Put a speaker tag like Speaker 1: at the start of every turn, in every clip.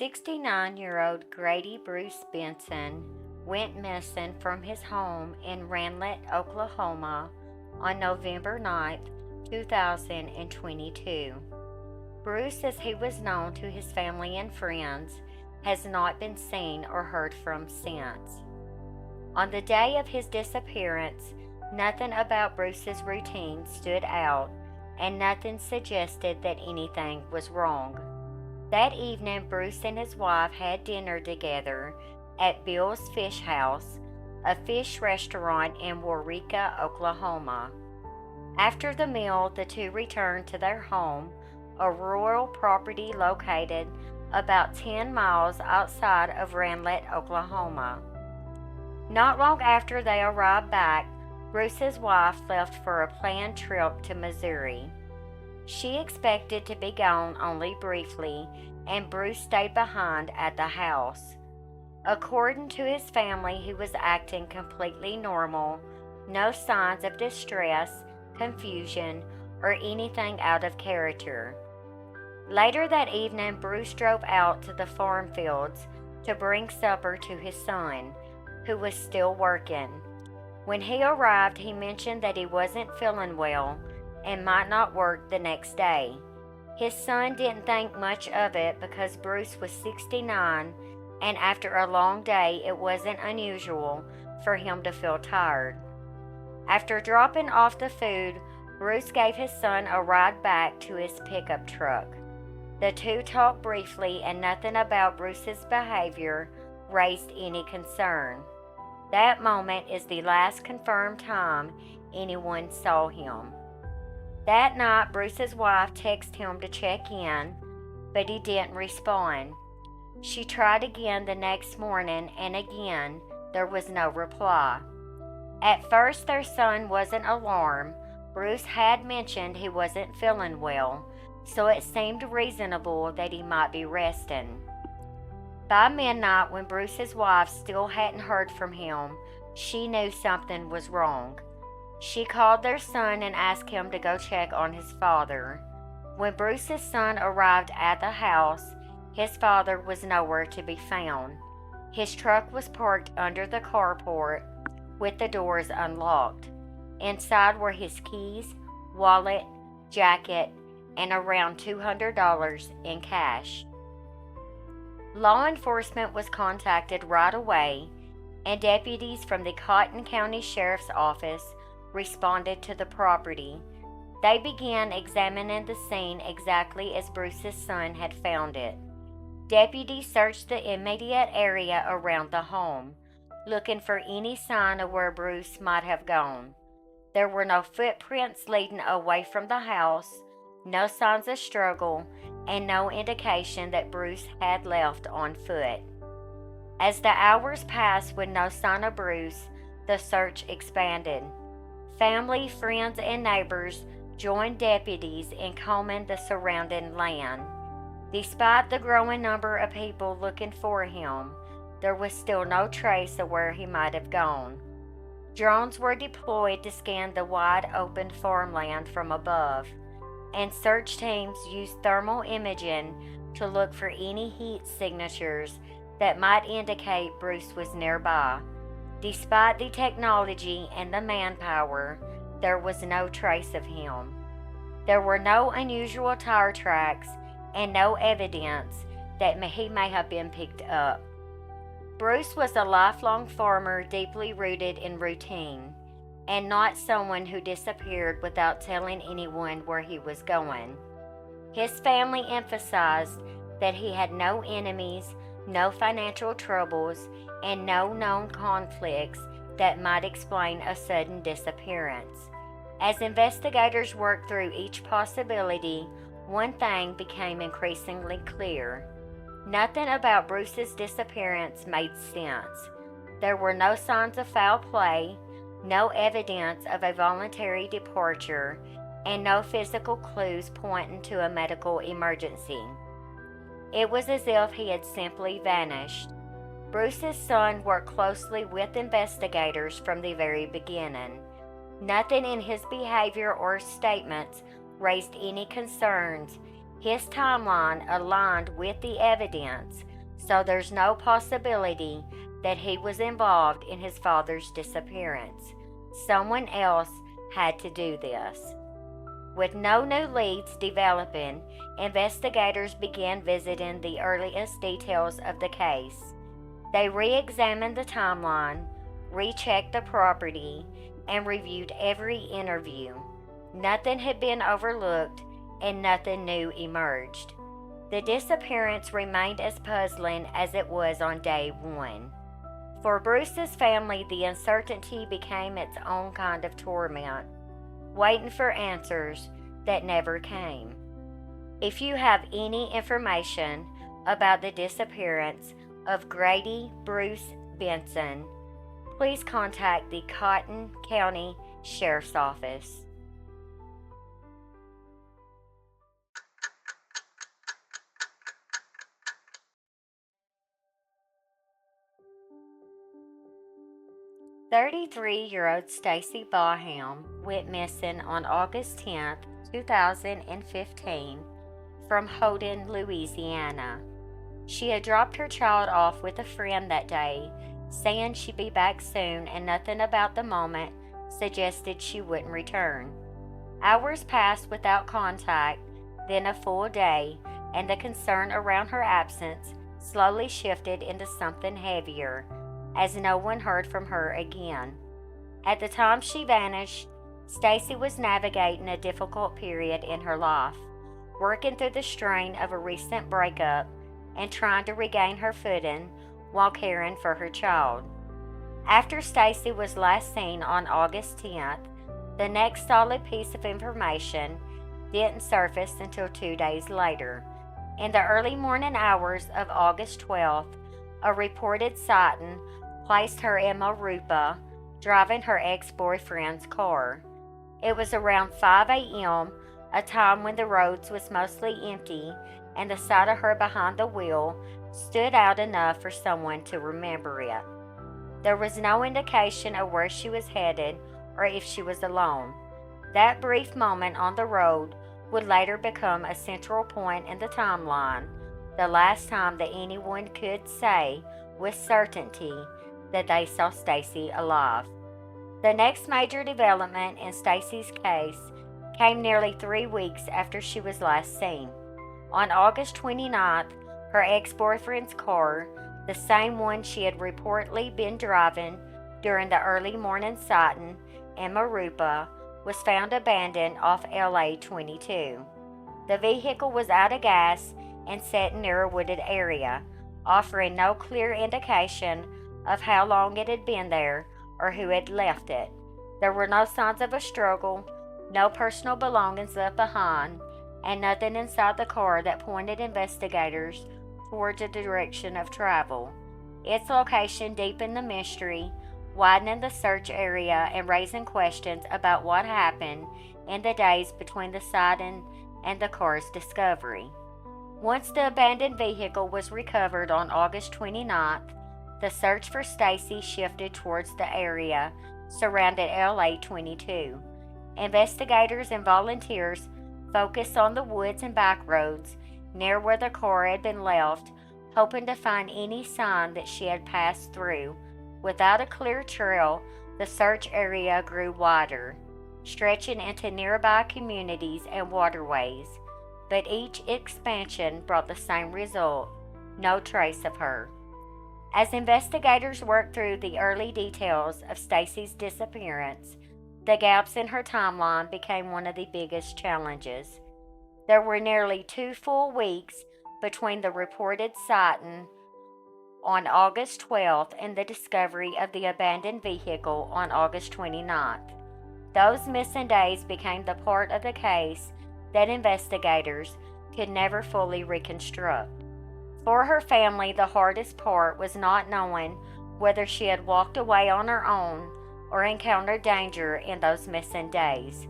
Speaker 1: 69-year-old Grady Bruce Benson went missing from his home in Ranlet, Oklahoma on November 9, 2022. Bruce, as he was known to his family and friends, has not been seen or heard from since. On the day of his disappearance, nothing about Bruce's routine stood out, and nothing suggested that anything was wrong. That evening, Bruce and his wife had dinner together at Bill's Fish House, a fish restaurant in Waurika, Oklahoma. After the meal, the two returned to their home, a rural property located about 10 miles outside of Ranlet, Oklahoma. Not long after they arrived back, Bruce's wife left for a planned trip to Missouri. She expected to be gone only briefly, and Bruce stayed behind at the house. According to his family, he was acting completely normal, no signs of distress, confusion, or anything out of character. Later that evening, Bruce drove out to the farm fields to bring supper to his son, who was still working. When he arrived, he mentioned that he wasn't feeling well and might not work the next day. His son didn't think much of it because Bruce was 69, and after a long day, it wasn't unusual for him to feel tired. After dropping off the food, Bruce gave his son a ride back to his pickup truck. The two talked briefly, and nothing about Bruce's behavior raised any concern. That moment is the last confirmed time anyone saw him. That night, Bruce's wife texted him to check in, but he didn't respond. She tried again the next morning, and again, there was no reply. At first, their son wasn't alarmed. Bruce had mentioned he wasn't feeling well, so it seemed reasonable that he might be resting. By midnight, when Bruce's wife still hadn't heard from him, she knew something was wrong. She called their son and asked him to go check on his father. When Bruce's son arrived at the house, his father was nowhere to be found. His truck was parked under the carport with the doors unlocked. Inside were his keys, wallet, jacket, and around $200 in cash. Law enforcement was contacted right away, and deputies from the Cotton County Sheriff's Office responded to the property. They began examining the scene exactly as Bruce's son had found it. Deputies searched the immediate area around the home, looking for any sign of where Bruce might have gone. There were no footprints leading away from the house, no signs of struggle, and no indication that Bruce had left on foot. As the hours passed with no sign of Bruce, the search expanded. Family, friends, and neighbors joined deputies in combing the surrounding land. Despite the growing number of people looking for him, there was still no trace of where he might have gone. Drones were deployed to scan the wide-open farmland from above, and search teams used thermal imaging to look for any heat signatures that might indicate Bruce was nearby. Despite the technology and the manpower, there was no trace of him. There were no unusual tire tracks and no evidence that he may have been picked up. Bruce was a lifelong farmer deeply rooted in routine, and not someone who disappeared without telling anyone where he was going. His family emphasized that he had no enemies, no financial troubles, and no known conflicts that might explain a sudden disappearance. As investigators worked through each possibility, one thing became increasingly clear. Nothing about Bruce's disappearance made sense. There were no signs of foul play, no evidence of a voluntary departure, and no physical clues pointing to a medical emergency. It was as if he had simply vanished. Bruce's son worked closely with investigators from the very beginning. Nothing in his behavior or statements raised any concerns. His timeline aligned with the evidence, so there's no possibility that he was involved in his father's disappearance. Someone else had to do this. With no new leads developing, investigators began visiting the earliest details of the case. They re-examined the timeline, rechecked the property, and reviewed every interview. Nothing had been overlooked, and nothing new emerged. The disappearance remained as puzzling as it was on day one. For Bruce's family, the uncertainty became its own kind of torment, waiting for answers that never came. If you have any information about the disappearance of Grady Bruce Benson, please contact the Cotton County Sheriff's Office. "33-year-old Stacy Baham went missing on August 10, 2015, from Holden, Louisiana. She had dropped her child off with a friend that day, saying she'd be back soon, and nothing about the moment suggested she wouldn't return. Hours passed without contact, then a full day, and the concern around her absence slowly shifted into something heavier, as no one heard from her again. At the time she vanished, Stacy was navigating a difficult period in her life, working through the strain of a recent breakup and trying to regain her footing while caring for her child. After Stacy was last seen on August 10th, the next solid piece of information didn't surface until 2 days later. In the early morning hours of August 12th, a reported sighting placed her in Marupa, driving her ex-boyfriend's car. It was around 5 a.m., a time when the roads was mostly empty, and the sight of her behind the wheel stood out enough for someone to remember it. There was no indication of where she was headed or if she was alone. That brief moment on the road would later become a central point in the timeline, the last time that anyone could say with certainty that they saw Stacy alive. The next major development in Stacy's case came nearly 3 weeks after she was last seen. On August 29th, her ex-boyfriend's car, the same one she had reportedly been driving during the early morning sighting in Marupa, was found abandoned off LA 22. The vehicle was out of gas and set near a wooded area, offering no clear indication of how long it had been there or who had left it. There were no signs of a struggle, no personal belongings left behind, and nothing inside the car that pointed investigators towards a direction of travel. Its location deepened the mystery, widening the search area and raising questions about what happened in the days between the sighting and the car's discovery. Once the abandoned vehicle was recovered on August 29th, the search for Stacy shifted towards the area surrounding LA 22. Investigators and volunteers focused on the woods and back roads near where the car had been left, hoping to find any sign that she had passed through. Without a clear trail, the search area grew wider, stretching into nearby communities and waterways. But each expansion brought the same result: no trace of her. As investigators worked through the early details of Stacy's disappearance, the gaps in her timeline became one of the biggest challenges. There were nearly 2 full weeks between the reported sighting on August 12th and the discovery of the abandoned vehicle on August 29th. Those missing days became the part of the case that investigators could never fully reconstruct. For her family, the hardest part was not knowing whether she had walked away on her own or encountered danger in those missing days.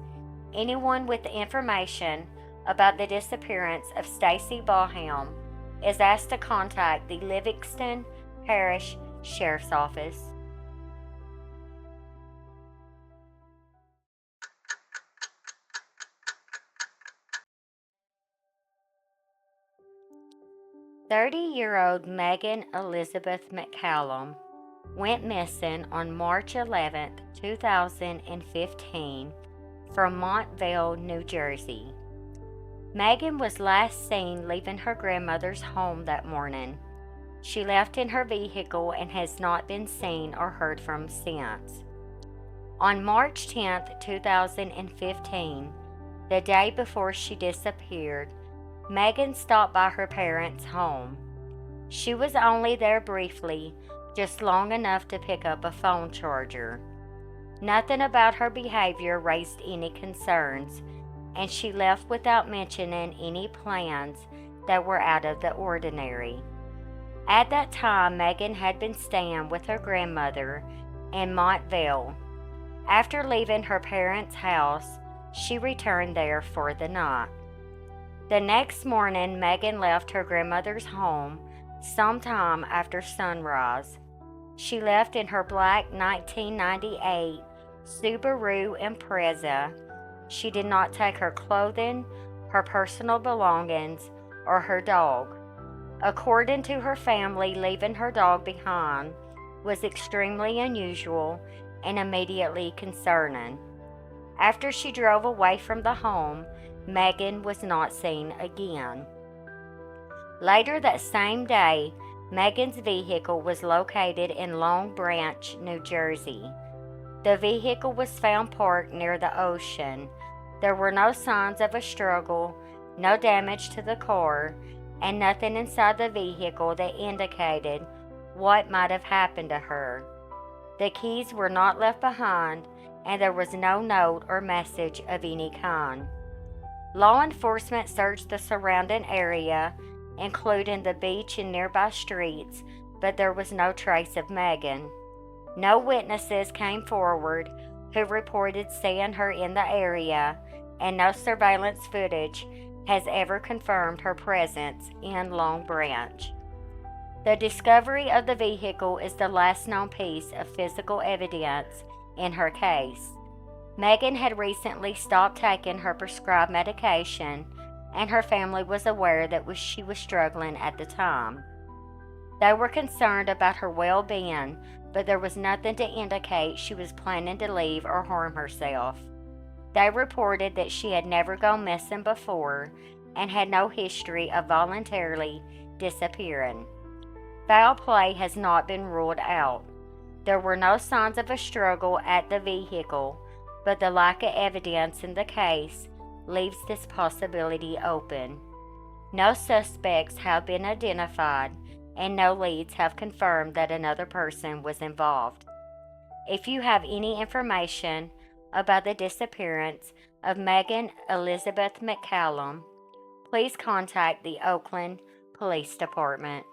Speaker 1: Anyone with information about the disappearance of Stacy Baham is asked to contact the Livingston Parish Sheriff's Office. 30-year-old Megan Elizabeth McCallum went missing on March 11, 2015, from Montville, New Jersey. Megan was last seen leaving her grandmother's home that morning. She left in her vehicle and has not been seen or heard from since. On March 10, 2015, the day before she disappeared, Megan stopped by her parents' home. She was only there briefly, just long enough to pick up a phone charger. Nothing about her behavior raised any concerns, and she left without mentioning any plans that were out of the ordinary. At that time, Megan had been staying with her grandmother in Montville. After leaving her parents' house, she returned there for the night. The next morning, Megan left her grandmother's home sometime after sunrise. She left in her black 1998 Subaru Impreza. She did not take her clothing, her personal belongings, or her dog. According to her family, leaving her dog behind was extremely unusual and immediately concerning. After she drove away from the home, Megan was not seen again. Later that same day, Megan's vehicle was located in Long Branch, New Jersey. The vehicle was found parked near the ocean. There were no signs of a struggle, no damage to the car, and nothing inside the vehicle that indicated what might have happened to her. The keys were not left behind, and there was no note or message of any kind. Law enforcement searched the surrounding area, including the beach and nearby streets, but there was no trace of Megan. No witnesses came forward who reported seeing her in the area, and no surveillance footage has ever confirmed her presence in Long Branch. The discovery of the vehicle is the last known piece of physical evidence in her case. Megan had recently stopped taking her prescribed medication, and her family was aware that she was struggling at the time. They were concerned about her well-being, but there was nothing to indicate she was planning to leave or harm herself. They reported that she had never gone missing before and had no history of voluntarily disappearing. Foul play has not been ruled out. There were no signs of a struggle at the vehicle, but the lack of evidence in the case leaves this possibility open. No suspects have been identified, and no leads have confirmed that another person was involved. If you have any information about the disappearance of Megan Elizabeth McCallum, please contact the Oakland Police Department.